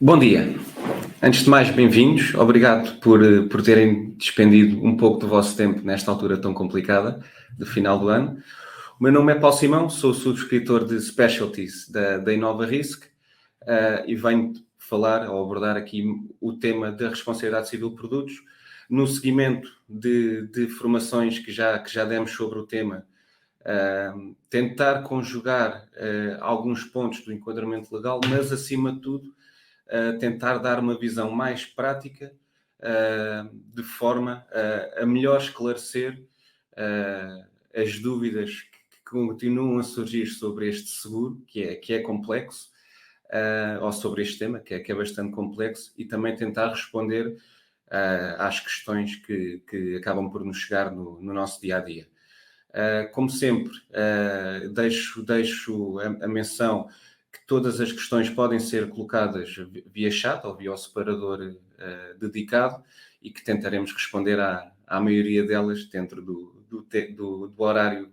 Bom dia. Antes de mais, bem-vindos. Obrigado por terem despendido um pouco do vosso tempo nesta altura tão complicada, do final do ano. O meu nome é Paulo Simão, sou subscritor de Specialties da Inova Risk e venho falar ou abordar aqui o tema da responsabilidade civil de produtos no seguimento de formações que já demos sobre o tema. Tentar conjugar alguns pontos do enquadramento legal, mas acima de tudo tentar dar uma visão mais prática de forma a melhor esclarecer as dúvidas que continuam a surgir sobre este seguro, que é complexo, ou sobre este tema, que é bastante complexo, e também tentar responder às questões que acabam por nos chegar no nosso dia-a-dia. Como sempre, deixo a menção que todas as questões podem ser colocadas via chat ou via o separador dedicado e que tentaremos responder à maioria delas dentro do horário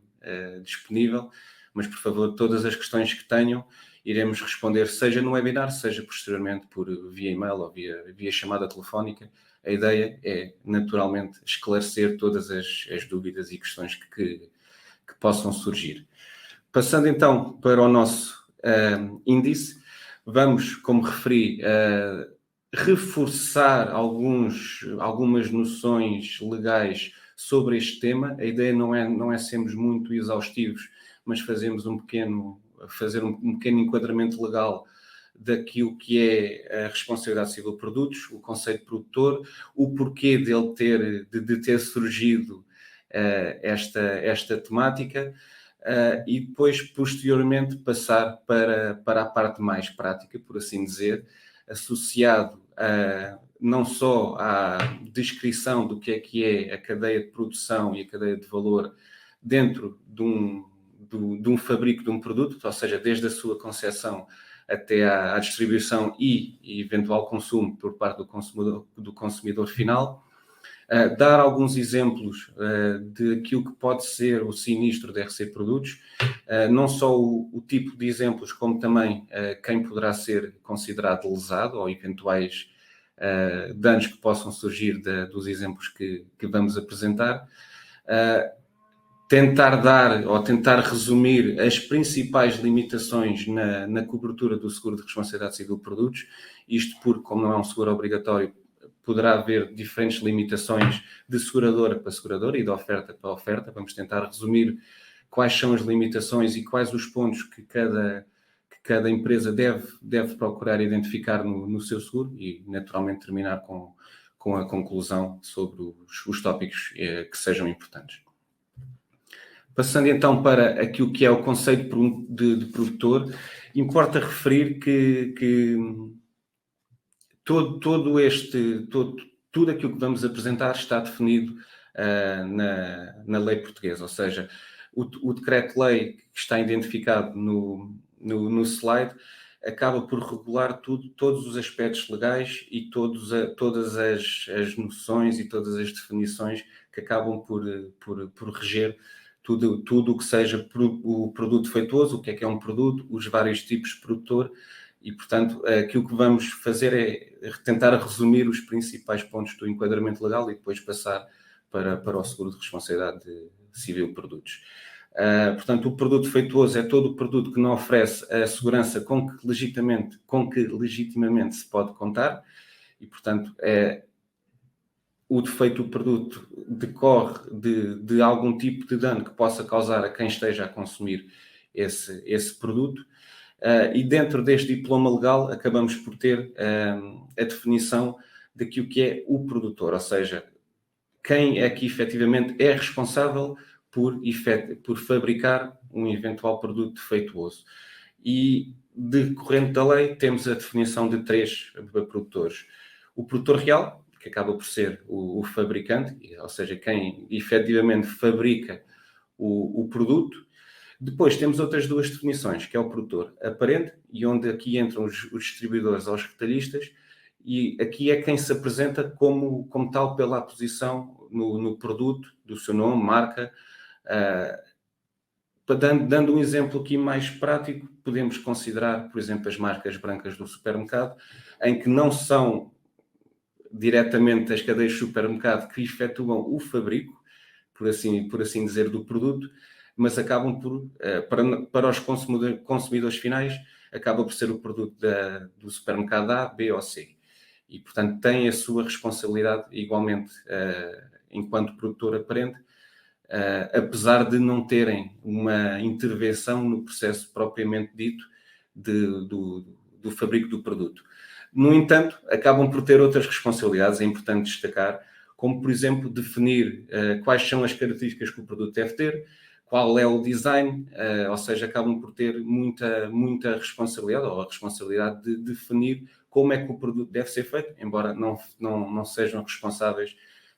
disponível. Mas, por favor, todas as questões que tenham, iremos responder, seja no webinar, seja posteriormente via e-mail ou via chamada telefónica. A ideia é, naturalmente, esclarecer todas as dúvidas e questões que possam surgir. Passando, então, para o nosso índice, vamos, como referi, reforçar algumas noções legais sobre este tema. A ideia não é sermos muito exaustivos, mas fazermos um pequeno enquadramento legal daquilo que é a responsabilidade civil de produtos, o conceito de produtor, o porquê de ter surgido esta temática, e depois, posteriormente, passar para a parte mais prática, por assim dizer, associado não só à descrição do que é a cadeia de produção e a cadeia de valor dentro de um fabrico de um produto, ou seja, desde a sua concepção até à distribuição e eventual consumo por parte do consumidor final. Dar alguns exemplos daquilo que pode ser o sinistro de RC Produtos, não só o tipo de exemplos, como também quem poderá ser considerado lesado ou eventuais danos que possam surgir dos exemplos que vamos apresentar. Tentar resumir as principais limitações na cobertura do seguro de responsabilidade civil de produtos, isto porque, como não é um seguro obrigatório, poderá haver diferentes limitações de seguradora para seguradora e de oferta para oferta. Vamos tentar resumir quais são as limitações e quais os pontos que cada empresa deve procurar identificar no seu seguro e, naturalmente, terminar com a conclusão sobre os tópicos que sejam importantes. Passando então para aquilo que é o conceito de produtor, importa referir que tudo aquilo que vamos apresentar está definido na lei portuguesa, ou seja, o decreto-lei que está identificado no slide acaba por regular todos os aspectos legais e todas as noções e todas as definições que acabam por reger tudo o que seja o produto feituoso, o que é um produto, os vários tipos de produtor. E, portanto, aquilo que vamos fazer é tentar resumir os principais pontos do enquadramento legal e depois passar para o seguro de responsabilidade civil de produtos. Portanto, o produto feituoso é todo o produto que não oferece a segurança com que legitimamente se pode contar e, portanto, o defeito do produto decorre de algum tipo de dano que possa causar a quem esteja a consumir esse produto. E dentro deste diploma legal acabamos por ter a definição daquilo que é o produtor, ou seja, quem é que efetivamente é responsável por fabricar um eventual produto defeituoso. E, decorrente da lei, temos a definição de 3 produtores. O produtor real, que acaba por ser o fabricante, ou seja, quem efetivamente fabrica o produto. Depois temos outras 2 definições, que é o produtor aparente, e onde aqui entram os distribuidores aos retalhistas, e aqui é quem se apresenta como tal pela aposição no produto, do seu nome, marca, Dando um exemplo aqui mais prático, podemos considerar, por exemplo, as marcas brancas do supermercado, em que não são diretamente as cadeias de supermercado que efetuam o fabrico, por assim dizer, do produto, mas acabam por, para os consumidores finais, acaba por ser o produto do supermercado A, B ou C. E, portanto, tem a sua responsabilidade igualmente enquanto produtor aparente, apesar de não terem uma intervenção no processo propriamente dito do fabrico do produto. No entanto, acabam por ter outras responsabilidades, é importante destacar, como, por exemplo, definir quais são as características que o produto deve ter, qual é o design, ou seja, acabam por ter muita responsabilidade, ou a responsabilidade de definir como é que o produto deve ser feito, embora não sejam responsáveis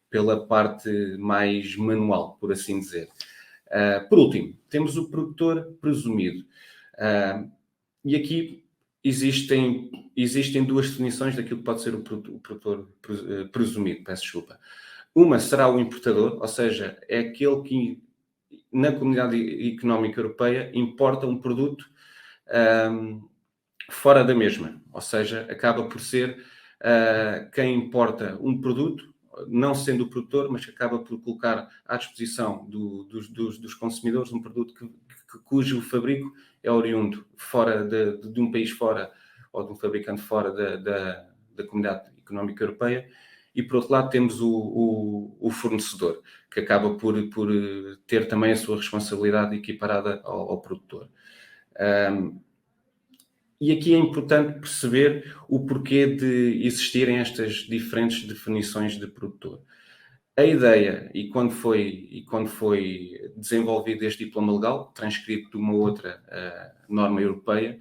pela parte mais manual, por assim dizer. Por último, temos o produtor presumido. E aqui existem duas definições daquilo que pode ser o produtor presumido, peço desculpa. Uma será o importador, ou seja, é aquele que na Comunidade Económica Europeia importa um produto fora da mesma, ou seja, acaba por ser quem importa um produto, não sendo o produtor, mas que acaba por colocar à disposição dos consumidores um produto cujo fabrico é oriundo fora de um país fora, ou de um fabricante fora da Comunidade Económica Europeia. E, por outro lado, temos o fornecedor, que acaba por ter também a sua responsabilidade equiparada ao produtor. E aqui é importante perceber o porquê de existirem estas diferentes definições de produtor. A ideia, e quando foi desenvolvido este diploma legal, transcrito de uma outra norma europeia,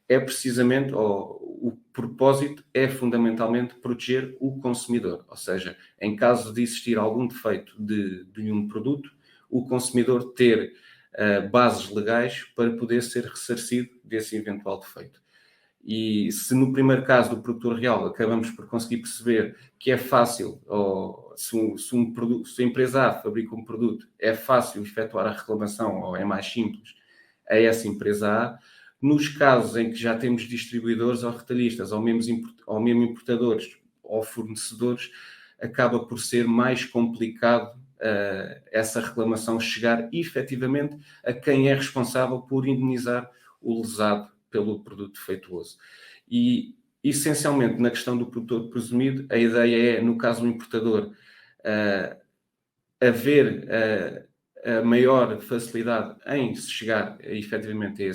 é precisamente, o propósito é fundamentalmente proteger o consumidor. Ou seja, em caso de existir algum defeito de um produto, o consumidor ter bases legais para poder ser ressarcido desse eventual defeito. E se no primeiro caso do produtor real acabamos por conseguir perceber que é fácil, ou se a empresa A fabrica um produto, é fácil efetuar a reclamação, ou é mais simples, a essa empresa A, nos casos em que já temos distribuidores ou retalhistas, ou mesmo importadores ou fornecedores, acaba por ser mais complicado essa reclamação chegar efetivamente a quem é responsável por indenizar o lesado pelo produto defeituoso. E, essencialmente, na questão do produtor presumido, a ideia é, no caso do importador, haver a maior facilidade em se chegar efetivamente a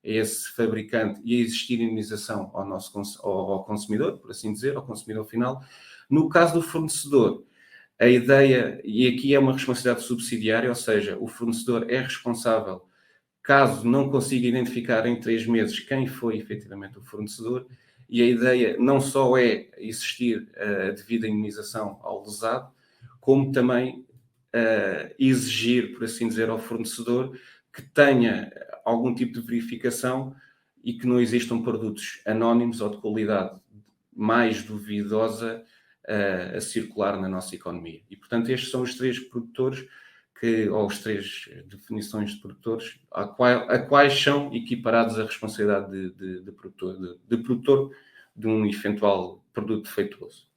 esse fabricante e a existir indenização ao consumidor, por assim dizer, ao consumidor final. No caso do fornecedor, a ideia, e aqui é uma responsabilidade subsidiária, ou seja, o fornecedor é responsável caso não consiga identificar em 3 meses quem foi efetivamente o fornecedor, e a ideia não só é existir a devida indenização ao lesado, como também exigir, por assim dizer, ao fornecedor que tenha algum tipo de verificação e que não existam produtos anónimos ou de qualidade mais duvidosa a circular na nossa economia. E, portanto, estes são os 3 produtores ou as 3 definições de produtores a quais são equiparados a responsabilidade de produtor de um eventual produto defeituoso.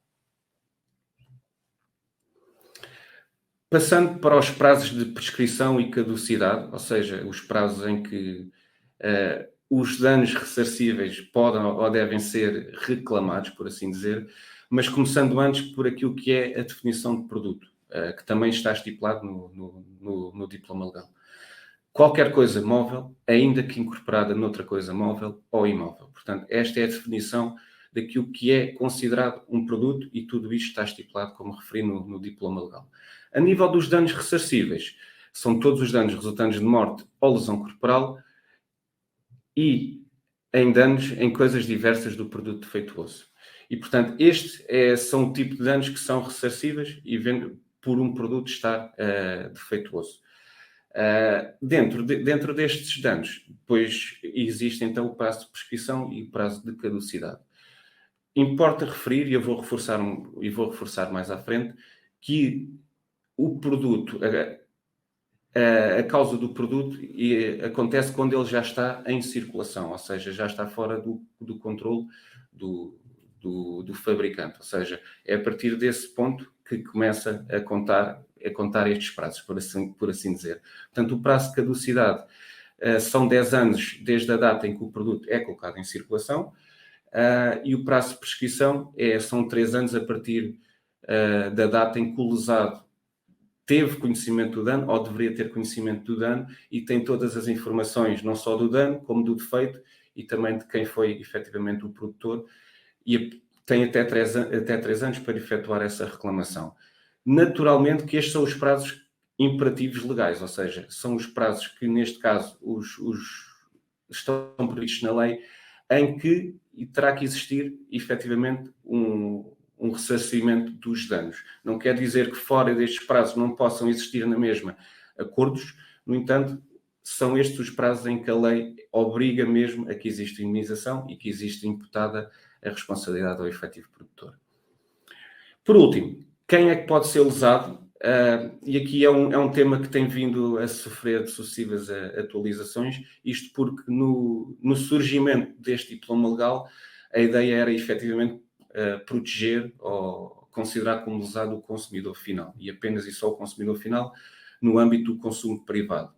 Passando para os prazos de prescrição e caducidade, ou seja, os prazos em que os danos ressarcíveis podem ou devem ser reclamados, por assim dizer, mas começando antes por aquilo que é a definição de produto, que também está estipulado no diploma legal. Qualquer coisa móvel, ainda que incorporada noutra coisa móvel ou imóvel. Portanto, esta é a definição daquilo que é considerado um produto, e tudo isto está estipulado, como referi, no diploma legal. A nível dos danos ressarcíveis, são todos os danos resultantes de morte ou lesão corporal e em danos em coisas diversas do produto defeituoso. E, portanto, são o tipo de danos que são ressarcíveis e vendo por um produto estar defeituoso. Dentro destes danos, depois existe então o prazo de prescrição e o prazo de caducidade. Importa referir, e eu vou reforçar mais à frente, que o produto, a causa do produto acontece quando ele já está em circulação, ou seja, já está fora do controle do fabricante. Ou seja, é a partir desse ponto que começa a contar estes prazos, por assim dizer. Portanto, o prazo de caducidade são 10 anos desde a data em que o produto é colocado em circulação, e o prazo de prescrição são 3 anos a partir da data em que o lesado teve conhecimento do dano, ou deveria ter conhecimento do dano, e tem todas as informações, não só do dano, como do defeito, e também de quem foi efetivamente o produtor, e tem até 3 anos para efetuar essa reclamação. Naturalmente que estes são os prazos imperativos legais, ou seja, são os prazos que, neste caso, estão previstos na lei, em que terá que existir, efetivamente, um ressarcimento dos danos. Não quer dizer que fora destes prazos não possam existir na mesma acordos, no entanto, são estes os prazos em que a lei obriga mesmo a que exista indemnização e que exista imputada a responsabilidade ao efetivo produtor. Por último, quem é que pode ser lesado? E aqui é um tema que tem vindo a sofrer de sucessivas atualizações, isto porque no surgimento deste diploma legal, a ideia era efetivamente proteger ou considerar como lesado o consumidor final, e apenas e só o consumidor final no âmbito do consumo privado.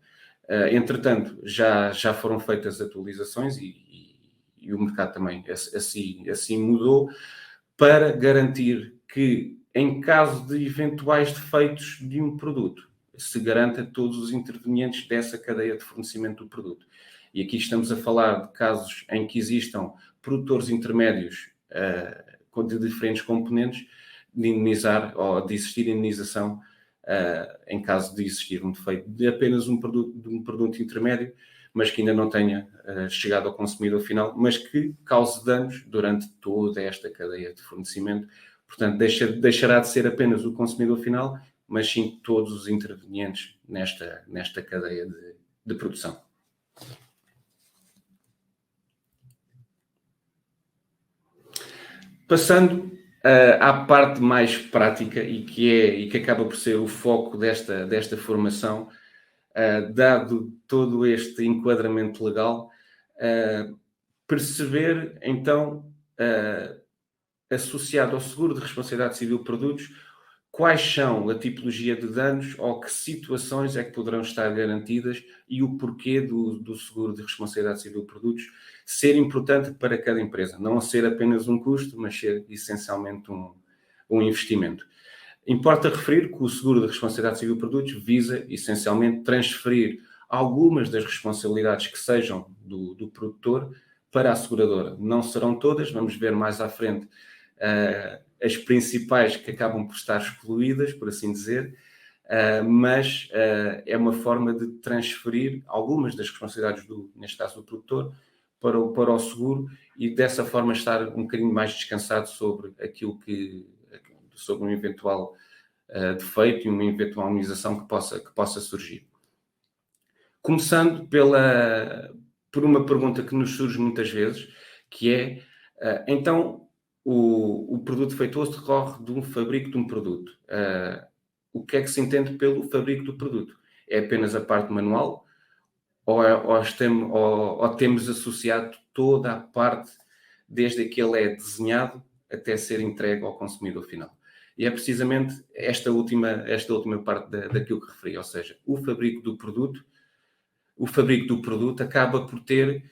Entretanto, já foram feitas atualizações e o mercado também assim mudou, para garantir que, em caso de eventuais defeitos de um produto, se garanta a todos os intervenientes dessa cadeia de fornecimento do produto. E aqui estamos a falar de casos em que existam produtores intermédios de diferentes componentes, de indemnizar ou de existir indemnização em caso de existir um defeito de apenas um produto intermédio, mas que ainda não tenha chegado ao consumidor final, mas que cause danos durante toda esta cadeia de fornecimento. Portanto, deixará de ser apenas o consumidor final, mas sim todos os intervenientes nesta cadeia de produção. Passando à parte mais prática e que acaba por ser o foco desta formação, dado todo este enquadramento legal, perceber, então, associado ao seguro de responsabilidade civil de produtos, quais são a tipologia de danos ou que situações é que poderão estar garantidas e o porquê do seguro de responsabilidade civil de produtos ser importante para cada empresa, não ser apenas um custo, mas ser essencialmente um investimento. Importa referir que o seguro de responsabilidade civil de produtos visa essencialmente transferir algumas das responsabilidades que sejam do produtor para a seguradora. Não serão todas, vamos ver mais à frente as principais que acabam por estar excluídas, por assim dizer, mas é uma forma de transferir algumas das responsabilidades, neste caso do produtor, para o seguro, e dessa forma estar um bocadinho mais descansado sobre sobre um eventual defeito e uma eventual indemnização que possa surgir. Começando por uma pergunta que nos surge muitas vezes, que é, então, o produto defeituoso decorre de um fabrico de um produto. O que é que se entende pelo fabrico do produto? É apenas a parte manual ou temos associado toda a parte, desde que ele é desenhado até ser entregue ao consumidor final? E é precisamente esta última parte daquilo que referi, ou seja, o fabrico do produto acaba por ter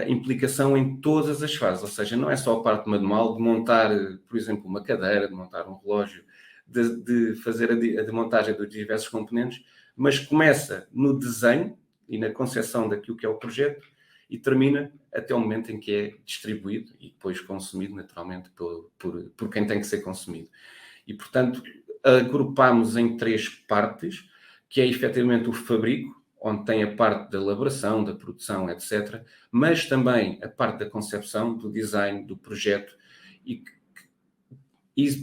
implicação em todas as fases, ou seja, não é só a parte manual de montar, por exemplo, uma cadeira, de montar um relógio, de fazer a demontagem dos diversos componentes, mas começa no desenho e na concepção daquilo que é o projeto e termina até o momento em que é distribuído e depois consumido naturalmente por quem tem que ser consumido. E, portanto, agrupamos em 3 partes, que é efetivamente o fabrico, onde tem a parte da elaboração, da produção, etc., mas também a parte da concepção, do design, do projeto, e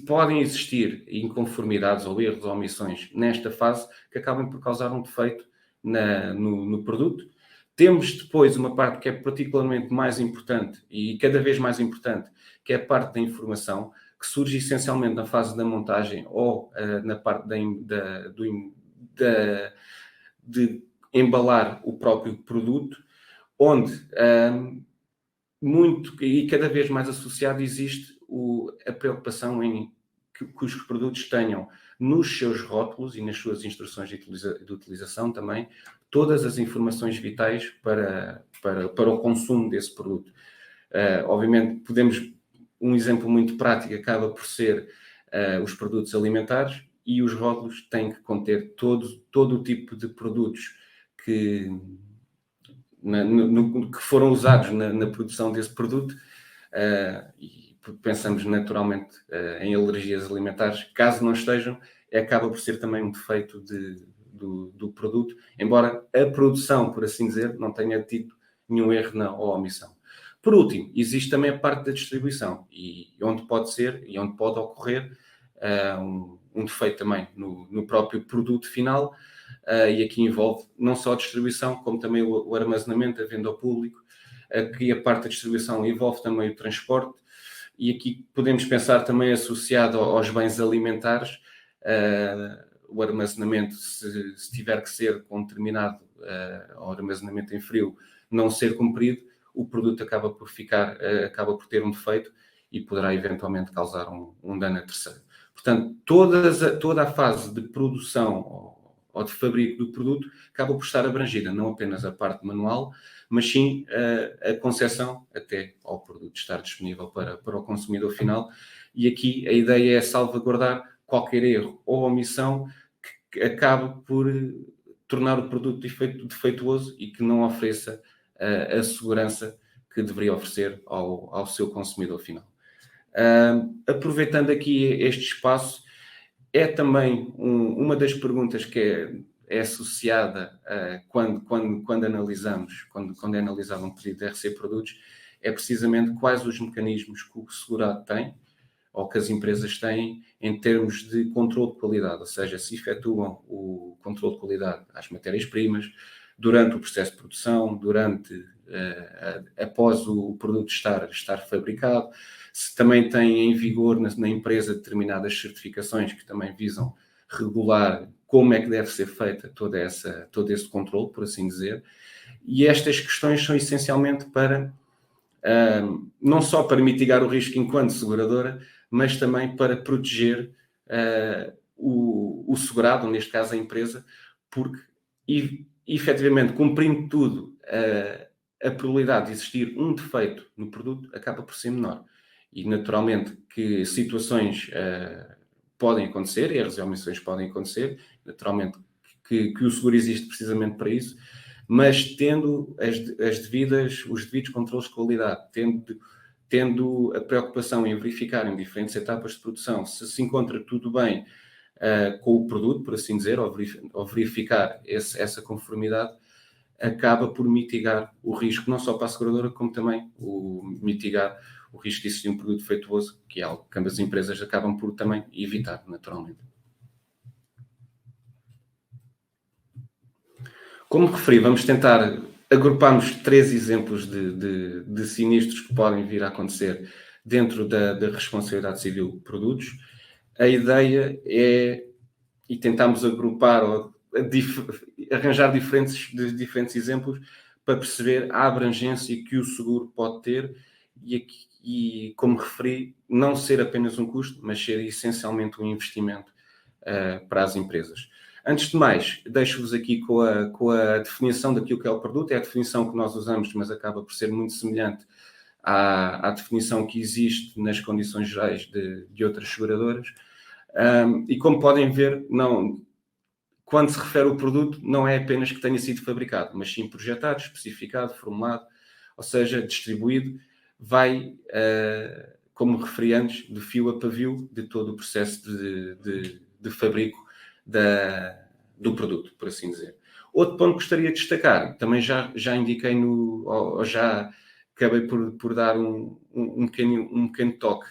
podem existir inconformidades ou erros ou omissões nesta fase que acabam por causar um defeito no produto. Temos depois uma parte que é particularmente mais importante e cada vez mais importante, que é a parte da informação, que surge essencialmente na fase da montagem ou na parte de embalar o próprio produto, onde muito e cada vez mais associado existe a preocupação em que os produtos tenham nos seus rótulos e nas suas instruções de utilização também todas as informações vitais para o consumo desse produto. Obviamente, um exemplo muito prático acaba por ser os produtos alimentares, e os rótulos têm que conter todo o tipo de produtos que foram usados na produção desse produto, e pensamos naturalmente em alergias alimentares. Caso não estejam, acaba por ser também um defeito do produto, embora a produção, por assim dizer, não tenha tido nenhum erro ou omissão. Por último, existe também a parte da distribuição, e onde pode ocorrer um defeito também no próprio produto final, e aqui envolve não só a distribuição, como também o armazenamento, a venda ao público. Aqui a parte da distribuição envolve também o transporte, e aqui podemos pensar também associado aos bens alimentares, o armazenamento, se tiver que ser com determinado o armazenamento em frio não ser cumprido, o produto acaba por ter um defeito e poderá eventualmente causar um dano a terceiro. Portanto, toda a fase de produção ou de fabrico do produto acaba por estar abrangida, não apenas a parte manual, mas sim a concepção até ao produto estar disponível para o consumidor final. E aqui a ideia é salvaguardar qualquer erro ou omissão que acabe por tornar o produto defeituoso e que não ofereça a segurança que deveria oferecer ao seu consumidor final. Aproveitando aqui este espaço, é também uma das perguntas que é associada quando é analisado um pedido de RC Produtos, é precisamente quais os mecanismos que o segurado tem ou que as empresas têm em termos de controle de qualidade, ou seja, se efetuam o controle de qualidade às matérias-primas, durante o processo de produção, após o produto estar fabricado, se também têm em vigor na empresa determinadas certificações que também visam regular como é que deve ser feita todo esse controle, por assim dizer. E estas questões são essencialmente não só para mitigar o risco enquanto seguradora, mas também para proteger o segurado, neste caso a empresa, porque efetivamente, cumprindo tudo, a probabilidade de existir um defeito no produto acaba por ser menor. E naturalmente que situações podem acontecer, erros e omissões podem acontecer, naturalmente que o seguro existe precisamente para isso, mas tendo os devidos controles de qualidade, tendo a preocupação em verificar em diferentes etapas de produção se encontra tudo bem com o produto, por assim dizer, ou verificar essa conformidade, acaba por mitigar o risco, não só para a seguradora, como também mitigar o risco de existir um produto defeituoso, que é algo que ambas as empresas acabam por também evitar, naturalmente. Como referi, vamos tentar agruparmos 3 exemplos de sinistros que podem vir a acontecer dentro da responsabilidade civil de produtos. A ideia é, e tentamos agrupar ou arranjar diferentes exemplos para perceber a abrangência que o seguro pode ter e, como referi, não ser apenas um custo, mas ser essencialmente um investimento para as empresas. Antes de mais, deixo-vos aqui com a definição daquilo que é o produto. É a definição que nós usamos, mas acaba por ser muito semelhante à definição que existe nas condições gerais de outras seguradoras. E como podem ver, quando se refere ao produto, não é apenas que tenha sido fabricado, mas sim projetado, especificado, formulado, ou seja, distribuído, vai, como referi antes, de fio a pavio de todo o processo de fabrico do produto, por assim dizer. Outro ponto que gostaria de destacar, também já indiquei ou já acabei por dar um pequeno toque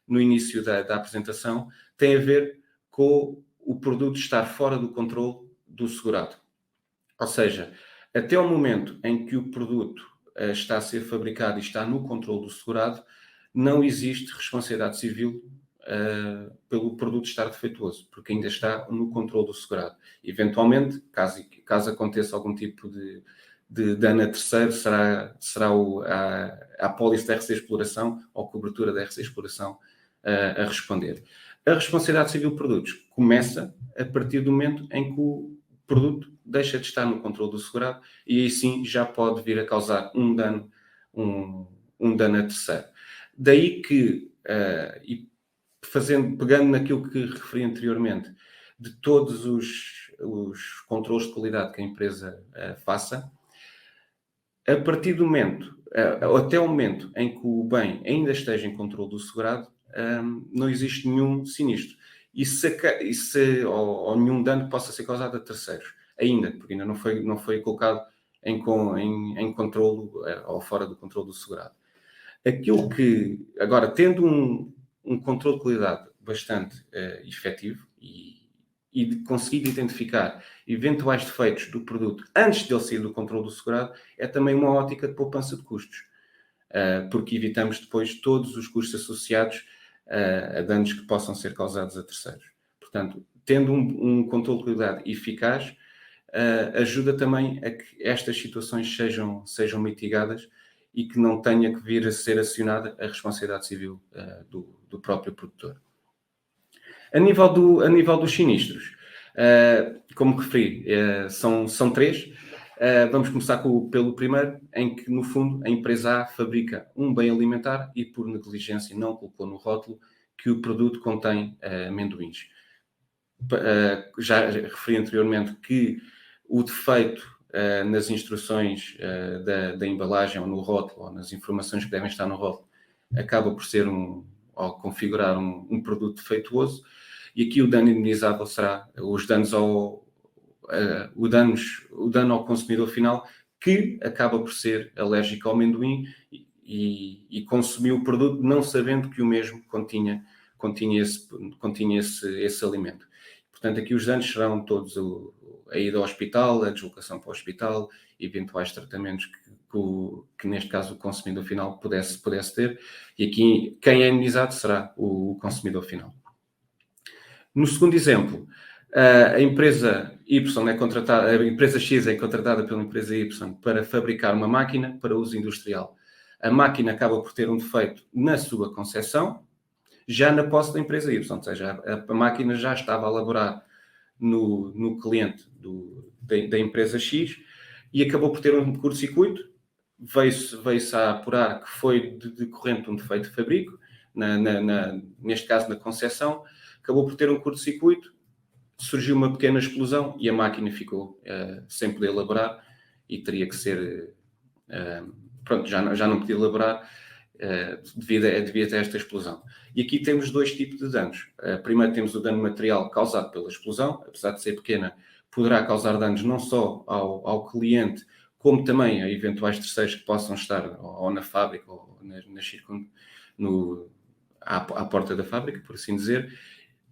no início da apresentação, tem a ver com o produto estar fora do controle do segurado. Ou seja, até o momento em que o produto está a ser fabricado e está no controle do segurado, não existe responsabilidade civil pelo produto estar defeituoso, porque ainda está no controle do segurado. Eventualmente, caso aconteça algum tipo de dano a terceiro, será a apólice da RC Exploração ou a cobertura da RC Exploração a responder. A responsabilidade civil de produtos começa a partir do momento em que o produto deixa de estar no controle do segurado e aí sim já pode vir a causar um dano a terceiro. Daí que, pegando naquilo que referi anteriormente, de todos os controles de qualidade que a empresa faça, a partir do momento, até o momento em que o bem ainda esteja em controle do segurado, não existe nenhum sinistro. Ou nenhum dano que possa ser causado a terceiros. Ainda, porque ainda não foi colocado em controle ou fora do controle do segurado. Aquilo que, agora, tendo um controle de qualidade bastante efetivo e de conseguir identificar eventuais defeitos do produto antes dele sair do controle do segurado, é também uma ótica de poupança de custos, porque evitamos depois todos os custos associados a danos que possam ser causados a terceiros. Portanto, tendo um controle de qualidade eficaz, ajuda também a que estas situações sejam mitigadas e que não tenha que vir a ser acionada a responsabilidade civil do próprio produtor. A nível dos sinistros, como referi, são três. Vamos começar pelo primeiro, em que, no fundo, a empresa A fabrica um bem alimentar e, por negligência, não colocou no rótulo que o produto contém amendoins. Já referi anteriormente que o defeito nas instruções da embalagem ou no rótulo, ou nas informações que devem estar no rótulo, acaba por ser ou configurar um produto defeituoso, e aqui o dano indenizável será os danos o dano ao consumidor final, que acaba por ser alérgico ao amendoim e consumiu o produto não sabendo que o mesmo continha esse alimento. Portanto, aqui os danos serão todos a ida ao hospital, a deslocação para o hospital, eventuais tratamentos que neste caso o consumidor final pudesse ter, e aqui quem é indenizado será o consumidor final. No segundo exemplo, a empresa Y a empresa X é contratada pela empresa Y para fabricar uma máquina para uso industrial. A máquina acaba por ter um defeito na sua concepção, já na posse da empresa Y, ou seja, a máquina já estava a laborar no cliente da empresa X e acabou por ter um curto-circuito, veio-se a apurar que foi decorrente de um defeito de fabrico, neste caso na concepção, acabou por ter um curto-circuito, surgiu uma pequena explosão e a máquina ficou sem poder laborar e teria que ser... já não podia elaborar devido a esta explosão. E aqui temos dois tipos de danos. Primeiro temos o dano material causado pela explosão, apesar de ser pequena, poderá causar danos não só ao cliente, como também a eventuais terceiros que possam estar ou na fábrica ou à porta da fábrica, por assim dizer.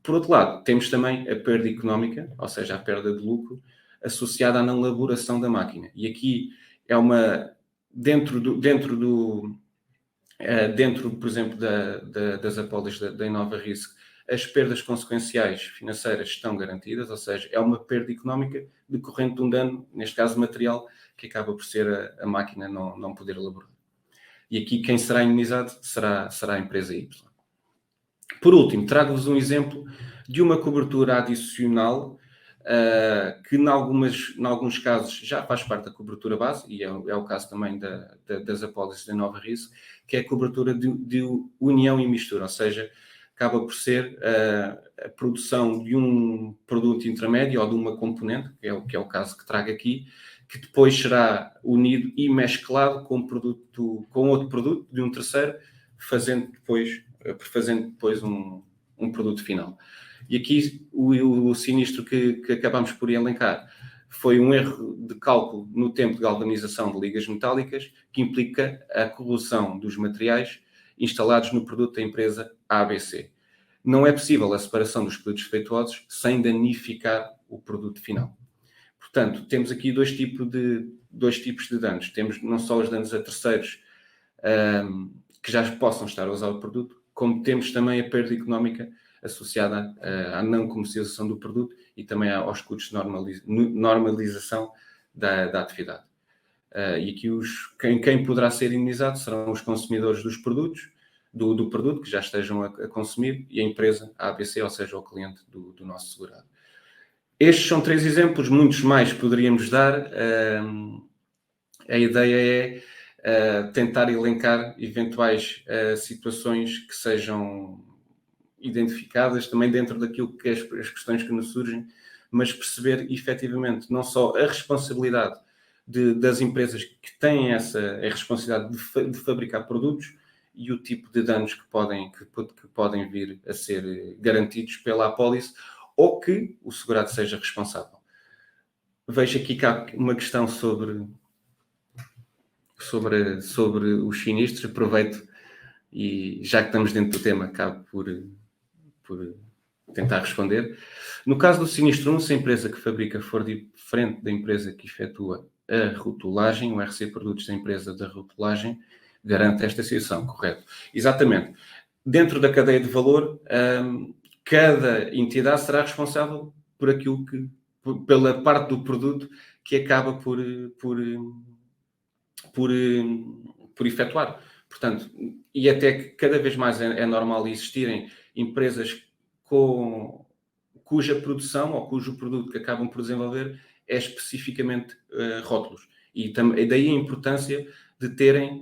Por outro lado, temos também a perda económica, ou seja, a perda de lucro, associada à não elaboração da máquina. E aqui é dentro, por exemplo, das apólices da Innova Risk, as perdas consequenciais financeiras estão garantidas, ou seja, é uma perda económica decorrente de um dano, neste caso material, que acaba por ser a máquina não poder elaborar. E aqui quem será indenizado será a empresa Y. Por último, trago-vos um exemplo de uma cobertura adicional que, em alguns casos, já faz parte da cobertura base, e é o caso também das apólices da Innova Risk, que é a cobertura de união e mistura, ou seja, acaba por ser a produção de um produto intermédio ou de uma componente, que é o caso que trago aqui, que depois será unido e mesclado com outro produto de um terceiro, fazendo depois um produto final. E aqui o sinistro que acabamos por elencar foi um erro de cálculo no tempo de galvanização de ligas metálicas que implica a corrosão dos materiais instalados no produto da empresa ABC. Não é possível a separação dos produtos defeituosos sem danificar o produto final. Portanto, temos aqui dois tipos de danos. Temos não só os danos a terceiros que já possam estar a usar o produto, como temos também a perda económica associada à não comercialização do produto e também aos custos de normalização da atividade. E aqui quem poderá ser imunizado serão os consumidores dos produtos, do produto que já estejam a consumir, e a empresa, a ABC, ou seja, o cliente do nosso segurado. Estes são 3 exemplos, muitos mais poderíamos dar. A ideia é tentar elencar eventuais situações que sejam identificadas também dentro daquilo que as questões que nos surgem, mas perceber efetivamente não só a responsabilidade das empresas que têm a responsabilidade de fabricar produtos e o tipo de danos que podem vir a ser garantidos pela apólice ou que o segurado seja responsável. Vejo aqui que há uma questão sobre os sinistros. Aproveito e já que estamos dentro do tema, acabo por tentar responder. No caso do sinistro 1, se a empresa que fabrica for diferente da empresa que efetua a rotulagem, o RC Produtos da empresa da rotulagem garante esta situação, correto? Exatamente. Dentro da cadeia de valor, cada entidade será responsável por aquilo pela parte do produto que acaba por efetuar. Portanto, e até que cada vez mais é normal existirem empresas cuja produção ou cujo produto que acabam por desenvolver é especificamente rótulos. E daí a importância de terem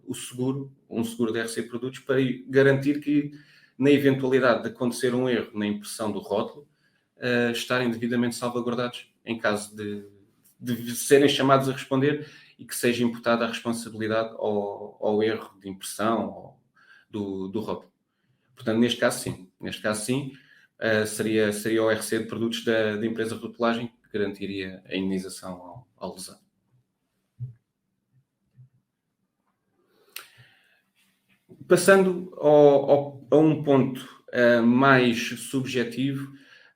um seguro de RC Produtos, para garantir que, na eventualidade de acontecer um erro na impressão do rótulo, estarem devidamente salvaguardados em caso de serem chamados a responder e que seja imputada a responsabilidade ao erro de impressão do rótulo. Portanto, neste caso sim, seria o RC de produtos da empresa de rotulagem que garantiria a indenização ao lesado. Passando a um ponto mais subjetivo,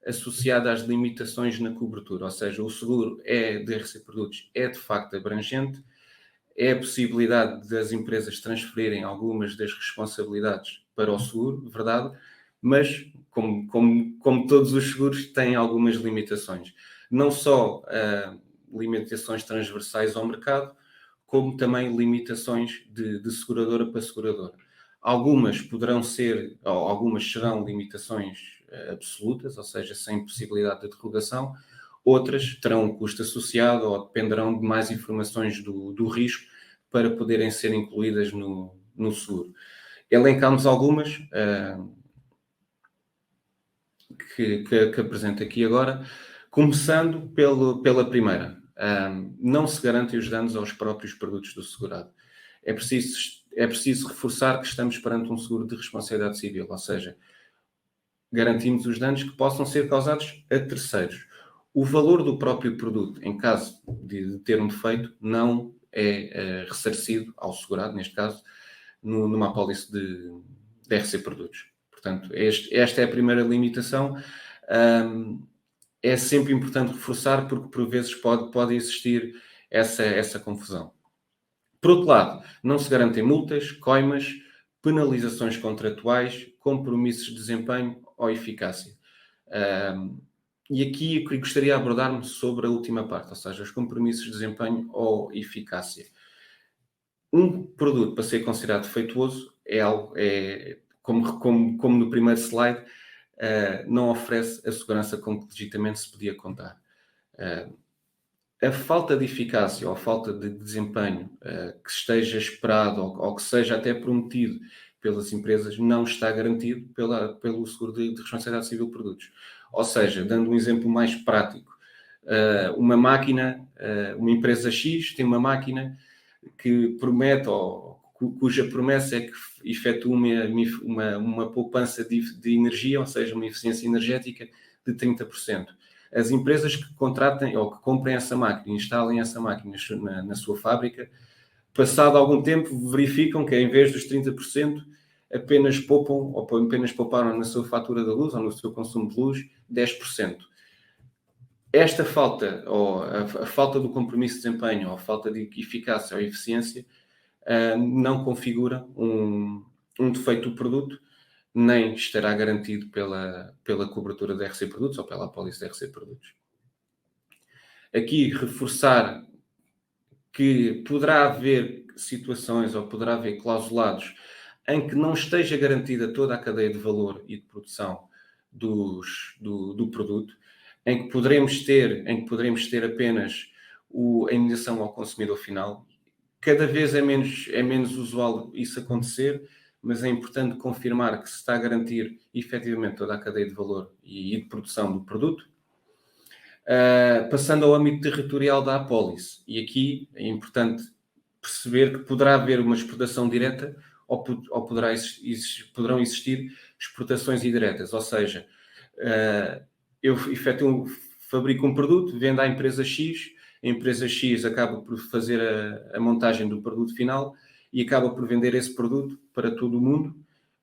associado às limitações na cobertura, ou seja, o seguro de RC Produtos é de facto abrangente, é a possibilidade das empresas transferirem algumas das responsabilidades para o seguro, verdade, mas como todos os seguros têm algumas limitações, não só limitações transversais ao mercado, como também limitações de seguradora para seguradora. Algumas serão limitações absolutas, ou seja, sem possibilidade de derrogação. Outras terão um custo associado ou dependerão de mais informações do risco para poderem ser incluídas no seguro. Elencamos algumas que apresento aqui agora, começando pela primeira. Não se garantem os danos aos próprios produtos do segurado. É preciso reforçar que estamos perante um seguro de responsabilidade civil, ou seja, garantimos os danos que possam ser causados a terceiros. O valor do próprio produto, em caso de ter um defeito, não é ressarcido ao segurado, neste caso, numa apólice de RC Produtos. Portanto, esta é a primeira limitação. É sempre importante reforçar, porque por vezes pode existir essa confusão. Por outro lado, não se garantem multas, coimas, penalizações contratuais, compromissos de desempenho ou eficácia. E aqui eu gostaria de abordar-me sobre a última parte, ou seja, os compromissos de desempenho ou eficácia. Um produto, para ser considerado defeituoso, como no primeiro slide, não oferece a segurança com que legitimamente se podia contar. A falta de eficácia ou a falta de desempenho que esteja esperado ou que seja até prometido pelas empresas não está garantido pelo seguro de responsabilidade civil de produtos. Ou seja, dando um exemplo mais prático, uma empresa X tem uma máquina que promete, ou cuja promessa é que efetua uma poupança de energia, ou seja, uma eficiência energética de 30%. As empresas que contratem ou que comprem essa máquina e instalem essa máquina na sua fábrica, passado algum tempo, verificam que, em vez dos 30%, apenas pouparam na sua fatura da luz ou no seu consumo de luz 10%. Esta falta, ou a falta do compromisso de desempenho, ou a falta de eficácia ou eficiência, não configura um defeito do produto, nem estará garantido pela cobertura da RC Produtos ou pela apólice da RC Produtos. Aqui reforçar que poderá haver situações ou poderá haver clausulados em que não esteja garantida toda a cadeia de valor e de produção do produto, em que poderemos ter apenas a indenização ao consumidor final. Cada vez é menos usual isso acontecer, mas é importante confirmar que se está a garantir efetivamente toda a cadeia de valor e de produção do produto. Passando ao âmbito territorial da apólice, e aqui é importante perceber que poderá haver uma exportação direta ou poderão existir exportações indiretas, ou seja, eu fabrico um produto, vendo à empresa X, a empresa X acaba por fazer a montagem do produto final e acaba por vender esse produto para todo o mundo,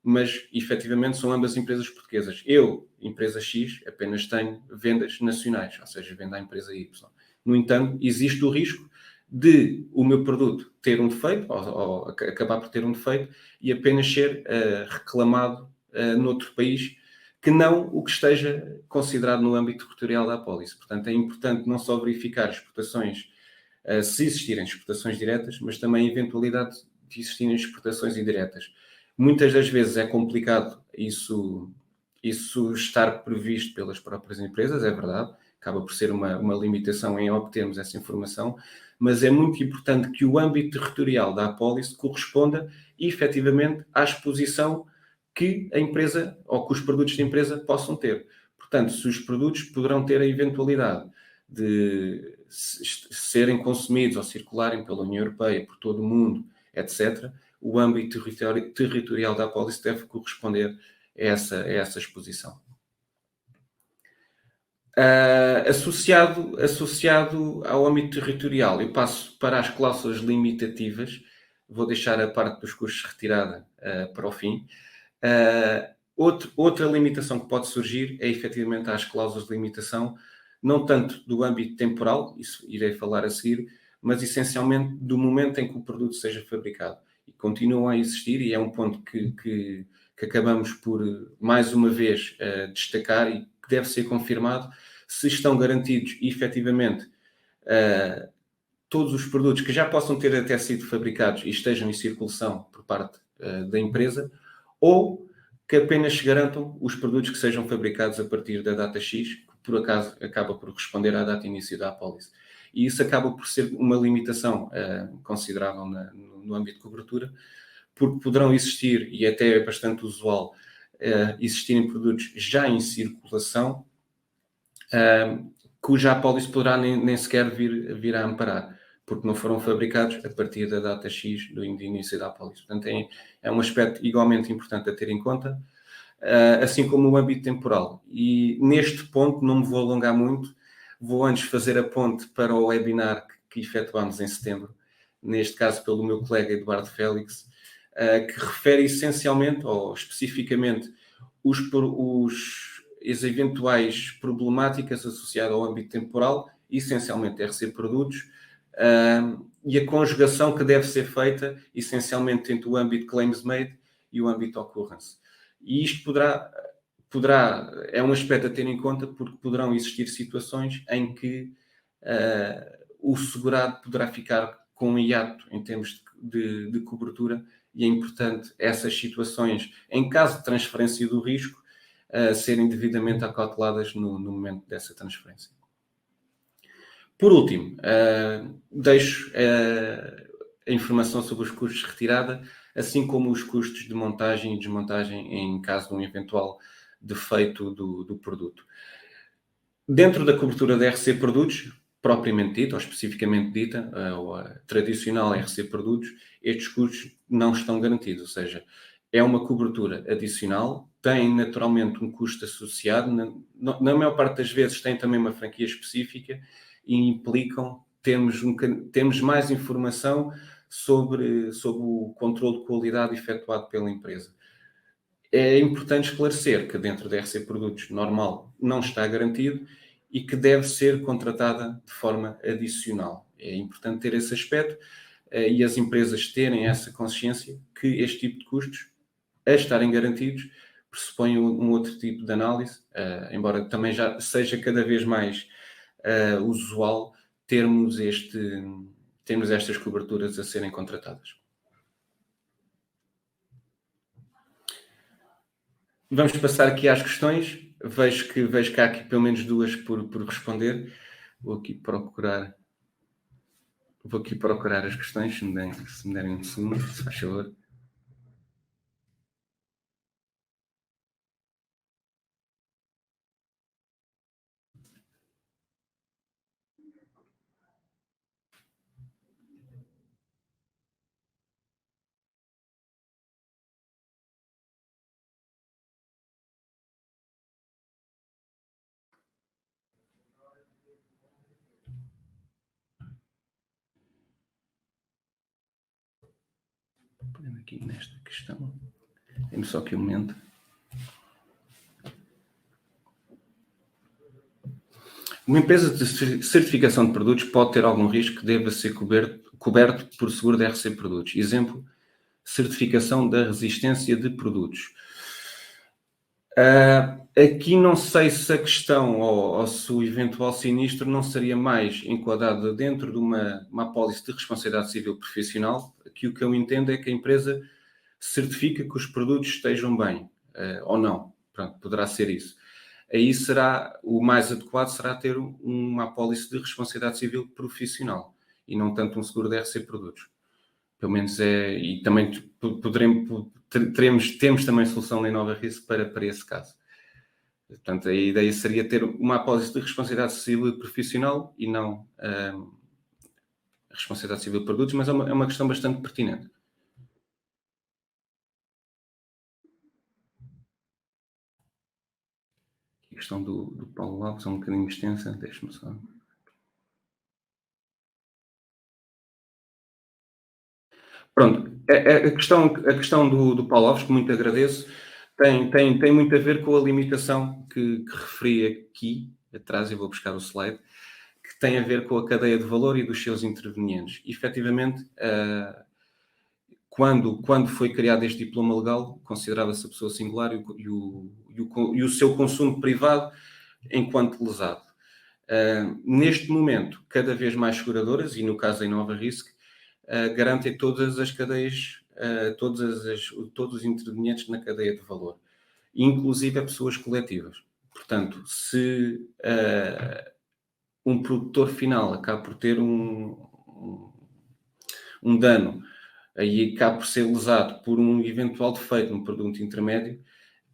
mas efetivamente são ambas empresas portuguesas. Eu, empresa X, apenas tenho vendas nacionais, ou seja, vendo à empresa Y. No entanto, existe o risco de o meu produto ter um defeito, ou acabar por ter um defeito, e apenas ser reclamado noutro país, que não o que esteja considerado no âmbito territorial da apólice. Portanto, é importante não só verificar exportações, se existirem exportações diretas, mas também a eventualidade de existirem exportações indiretas. Muitas das vezes é complicado isso estar previsto pelas próprias empresas, é verdade, acaba por ser uma limitação em obtermos essa informação, mas é muito importante que o âmbito territorial da apólice corresponda efetivamente à exposição que a empresa ou que os produtos da empresa possam ter. Portanto, se os produtos poderão ter a eventualidade de serem consumidos ou circularem pela União Europeia, por todo o mundo, etc., o âmbito territorial da apólice deve corresponder a essa exposição. Associado ao âmbito territorial, eu passo para as cláusulas limitativas, vou deixar a parte dos custos de retirada para o fim. Outra limitação que pode surgir é efetivamente as cláusulas de limitação, não tanto do âmbito temporal, isso irei falar a seguir, mas essencialmente do momento em que o produto seja fabricado. E continuam a existir, e é um ponto que acabamos por, mais uma vez, destacar e que deve ser confirmado, se estão garantidos efetivamente todos os produtos que já possam ter até sido fabricados e estejam em circulação por parte da empresa, ou que apenas se garantam os produtos que sejam fabricados a partir da data X, que por acaso acaba por responder à data início da apólice. E isso acaba por ser uma limitação considerável no âmbito de cobertura, porque poderão existir, e até é bastante usual, existirem produtos já em circulação, cuja apólice poderá nem sequer vir a amparar, porque não foram fabricados a partir da data X do início da apólice. Portanto, é um aspecto igualmente importante a ter em conta, assim como o âmbito temporal. E neste ponto não me vou alongar muito, vou antes fazer a ponte para o webinar que efetuámos em setembro, neste caso pelo meu colega Eduardo Félix, que refere essencialmente, ou especificamente, as eventuais problemáticas associadas ao âmbito temporal, essencialmente RC Produtos, e a conjugação que deve ser feita, essencialmente, entre o âmbito Claims Made e o âmbito Occurrence. E isto é um aspecto a ter em conta, porque poderão existir situações em que o segurado poderá ficar com um hiato em termos de cobertura, e é importante essas situações, em caso de transferência do risco, serem devidamente acauteladas no momento dessa transferência. Por último, deixo a informação sobre os custos de retirada, assim como os custos de montagem e desmontagem em caso de um eventual defeito do produto. Dentro da cobertura da RC Produtos, propriamente dita, ou especificamente dita, ou a tradicional RC Produtos, estes custos não estão garantidos, ou seja, é uma cobertura adicional, tem naturalmente um custo associado, na maior parte das vezes tem também uma franquia específica e implicam termos mais informação sobre o controle de qualidade efetuado pela empresa. É importante esclarecer que dentro da RC Produtos normal não está garantido e que deve ser contratada de forma adicional. É importante ter esse aspecto e as empresas terem essa consciência que este tipo de custos a estarem garantidos, pressupõe um outro tipo de análise, embora também já seja cada vez mais usual termos estas coberturas a serem contratadas. Vamos passar aqui às questões. Vejo que há aqui pelo menos duas por responder. Vou aqui procurar as questões, se me derem um segundo, se faz favor. Pegando aqui nesta questão. Dê-me só aqui um momento. Uma empresa de certificação de produtos pode ter algum risco que deva ser coberto por seguro de RC Produtos. Exemplo, certificação da resistência de produtos. Aqui não sei se a questão ou se o eventual sinistro não seria mais enquadrado dentro de uma apólice de responsabilidade civil profissional, que o que eu entendo é que a empresa certifica que os produtos estejam bem, ou não. Pronto, poderá ser isso. Aí o mais adequado será ter uma apólice de responsabilidade civil profissional e não tanto um seguro de RC Produtos. Pelo menos e também temos também solução na Nova Risco para esse caso. Portanto, a ideia seria ter uma apólice de responsabilidade civil profissional e não responsabilidade civil de produtos, mas é uma questão bastante pertinente. A questão do Paulo Alves é um bocadinho extensa, deixe-me só. Pronto, a questão do Paulo Alves, que muito agradeço, tem muito a ver com a limitação que referi aqui, atrás, eu vou buscar o slide, que tem a ver com a cadeia de valor e dos seus intervenientes. Efetivamente, quando foi criado este diploma legal, considerava-se a pessoa singular e o seu consumo privado enquanto lesado. Neste momento, cada vez mais seguradoras, e no caso da Innova Risk, garantem todas as cadeias, todos os intervenientes na cadeia de valor, inclusive a pessoas coletivas. Portanto, se um produtor final acaba por ter um dano e acaba por ser lesado por um eventual defeito no produto intermédio,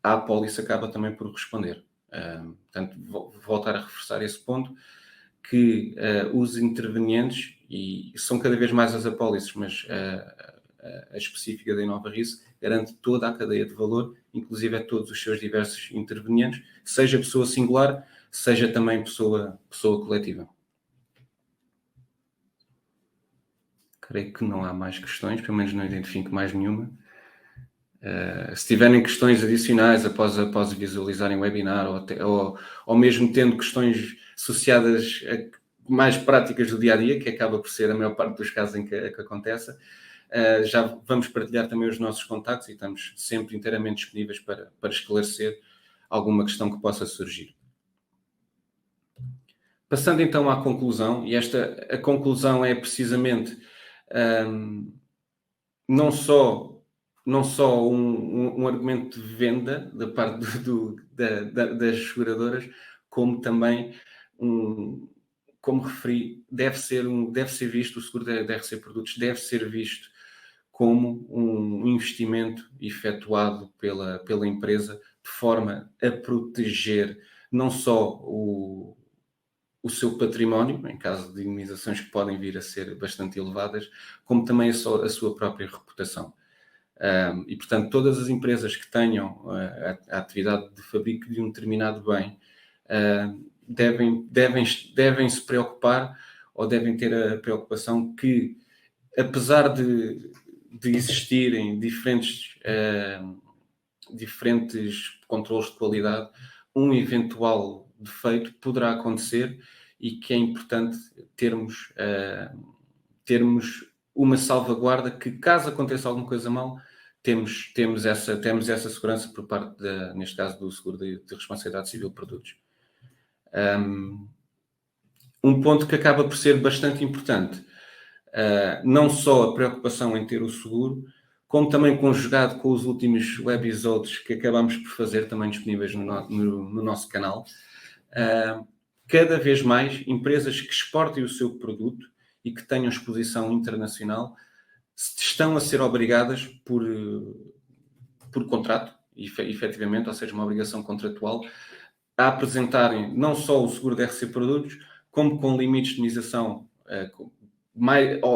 a apólice acaba também por responder. Portanto, vou voltar a reforçar esse ponto, que os intervenientes, e são cada vez mais as apólices, mas a específica da Innova Risk garante toda a cadeia de valor, inclusive a todos os seus diversos intervenientes, seja pessoa singular, seja também pessoa coletiva. Creio que não há mais questões, pelo menos não identifico mais nenhuma. Se tiverem questões adicionais após visualizarem o webinar ou mesmo tendo questões associadas a mais práticas do dia-a-dia, que acaba por ser a maior parte dos casos em que acontece, já vamos partilhar também os nossos contactos e estamos sempre inteiramente disponíveis para esclarecer alguma questão que possa surgir. Passando então à conclusão, e a conclusão é precisamente não só um argumento de venda da parte das seguradoras, como também, como referi, deve ser visto, o seguro da RC Produtos deve ser visto como um investimento efetuado pela empresa de forma a proteger não só o seu património, em caso de indemnizações que podem vir a ser bastante elevadas, como também a sua própria reputação. E, portanto, todas as empresas que tenham a atividade de fabrico de um determinado bem devem se preocupar ou devem ter a preocupação que, apesar de existirem diferentes controles de qualidade, um eventual defeito poderá acontecer e que é importante termos uma salvaguarda que, caso aconteça alguma coisa mal, temos essa segurança por parte, neste caso, do seguro de responsabilidade civil de produtos. Um ponto que acaba por ser bastante importante, não só a preocupação em ter o seguro, como também conjugado com os últimos webisodes que acabamos por fazer, também disponíveis no nosso canal, cada vez mais empresas que exportem o seu produto e que tenham exposição internacional estão a ser obrigadas por contrato, efetivamente, ou seja, uma obrigação contratual, a apresentarem não só o seguro de RC Produtos, como com limites de indenização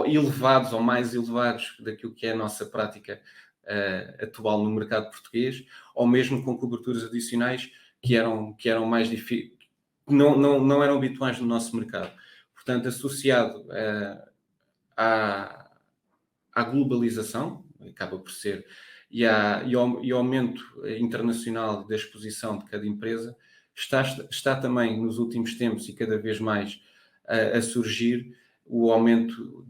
elevados ou mais elevados daquilo que é a nossa prática atual no mercado português, ou mesmo com coberturas adicionais que eram mais difíceis, não eram habituais no nosso mercado. Portanto, associado à globalização, acaba por ser, e ao aumento internacional da exposição de cada empresa, está também nos últimos tempos e cada vez mais a surgir o aumento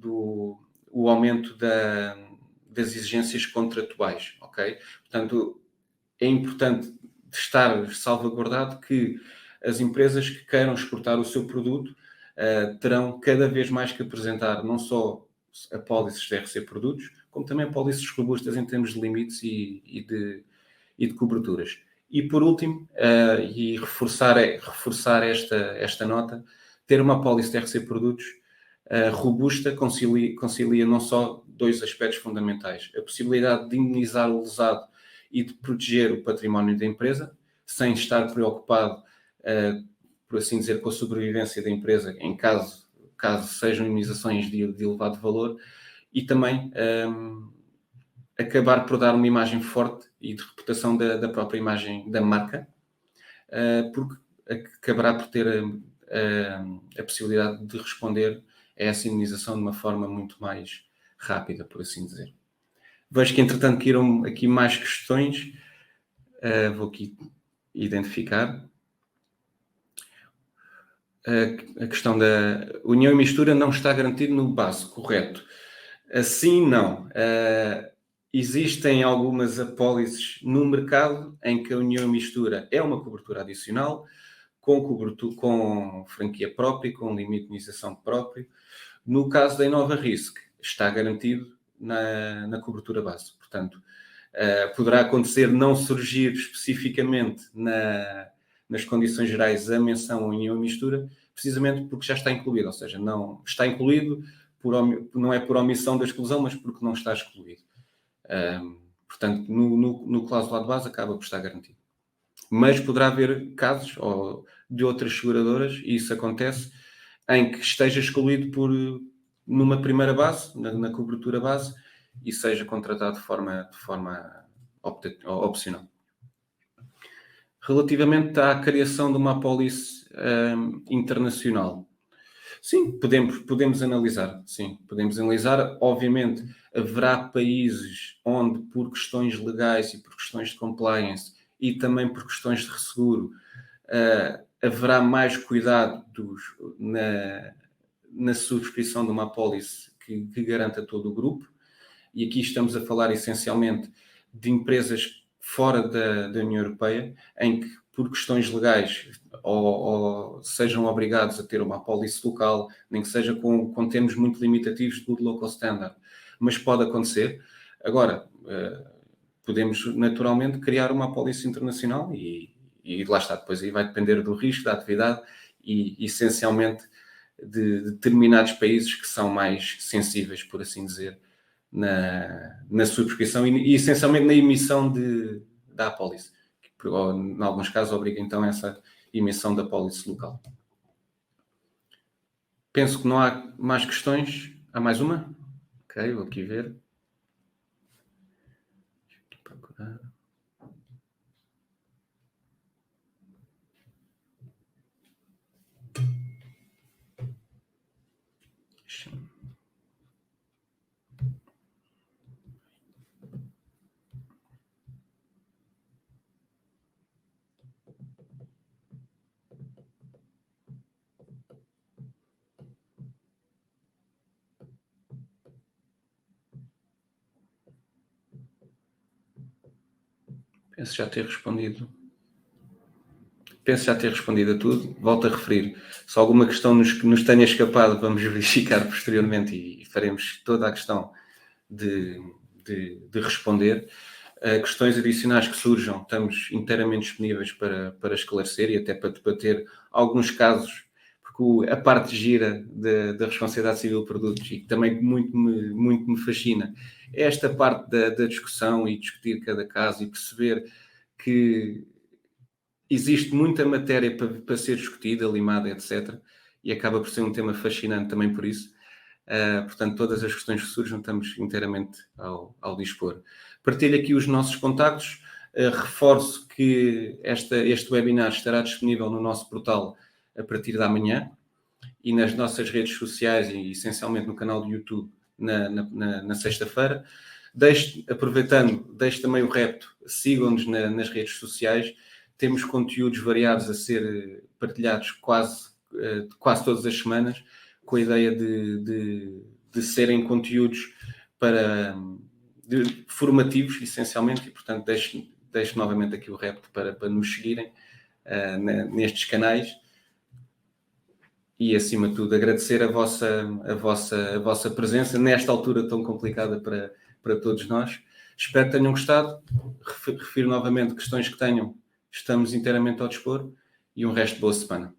das exigências contratuais, ok? Portanto, é importante estar salvaguardado que as empresas que queiram exportar o seu produto terão cada vez mais que apresentar não só apólices de RC Produtos, como também apólices robustas em termos de limites e de coberturas. E por último, e reforçar esta nota, ter uma apólice de RC Produtos robusta concilia não só dois aspectos fundamentais: a possibilidade de indemnizar o lesado e de proteger o património da empresa, sem estar preocupado, por assim dizer, com a sobrevivência da empresa em caso sejam indemnizações de elevado valor, e também acabar por dar uma imagem forte e de reputação da própria imagem da marca, porque acabará por ter a possibilidade de responder a essa indemnização de uma forma muito mais rápida, por assim dizer. Vejo que, entretanto, caíram aqui mais questões. Vou aqui identificar. A questão da união e mistura não está garantido no base, correto? Assim, não. Existem algumas apólices no mercado em que a união e mistura é uma cobertura adicional, com franquia própria, com limite de indenização próprio. No caso da Innova Risk, está garantido na cobertura base. Portanto, poderá acontecer não surgir especificamente nas condições gerais a menção à união e mistura, precisamente porque já está incluído, ou seja, não está incluído, não é por omissão da exclusão, mas porque não está excluído. Portanto, no cláusula de base acaba por estar garantido. Mas poderá haver casos de outras seguradoras, e isso acontece, em que esteja excluído numa primeira base, na cobertura base, e seja contratado de forma opcional. Relativamente à criação de uma apólice internacional, sim, podemos analisar. Sim, podemos analisar. Obviamente, haverá países onde, por questões legais e por questões de compliance e também por questões de resseguro, haverá mais cuidado na subscrição de uma apólice que garanta todo o grupo. E aqui estamos a falar essencialmente de empresas fora da União Europeia, em que, por questões legais, ou sejam obrigados a ter uma apólice local, nem que seja com termos muito limitativos do local standard. Mas pode acontecer. Agora, podemos naturalmente criar uma apólice internacional e lá está. Depois aí vai depender do risco, da atividade e essencialmente de determinados países que são mais sensíveis, por assim dizer, na subscrição e essencialmente na emissão da apólice, que em alguns casos obriga então essa emissão da apólice local. Penso que não há mais questões. Há mais uma? Ok, vou aqui ver. Deixa aqui procurar. Penso já ter respondido. Penso já ter respondido a tudo. Volto a referir. Se alguma questão nos tenha escapado, vamos verificar posteriormente e faremos toda a questão de responder. Questões adicionais que surjam, estamos inteiramente disponíveis para esclarecer e até para debater alguns casos, porque a parte gira da responsabilidade civil de produtos e que também muito me fascina é esta parte da discussão e discutir cada caso e perceber que existe muita matéria para ser discutida, limada, etc. E acaba por ser um tema fascinante também por isso. Portanto, todas as questões que surjam estamos inteiramente ao dispor. Partilho aqui os nossos contactos. Reforço que este webinar estará disponível no nosso portal a partir da manhã e nas nossas redes sociais e essencialmente no canal do YouTube na sexta-feira. Aproveitando, deixo também o repto, sigam-nos nas redes sociais. Temos conteúdos variados a ser partilhados quase todas as semanas, com a ideia de serem conteúdos formativos, essencialmente, e, portanto, deixo novamente aqui o repto para nos seguirem nestes canais e, acima de tudo, agradecer a vossa presença nesta altura tão complicada para todos nós. Espero que tenham gostado. Refiro novamente questões que tenham, estamos inteiramente ao dispor e um resto de boa semana.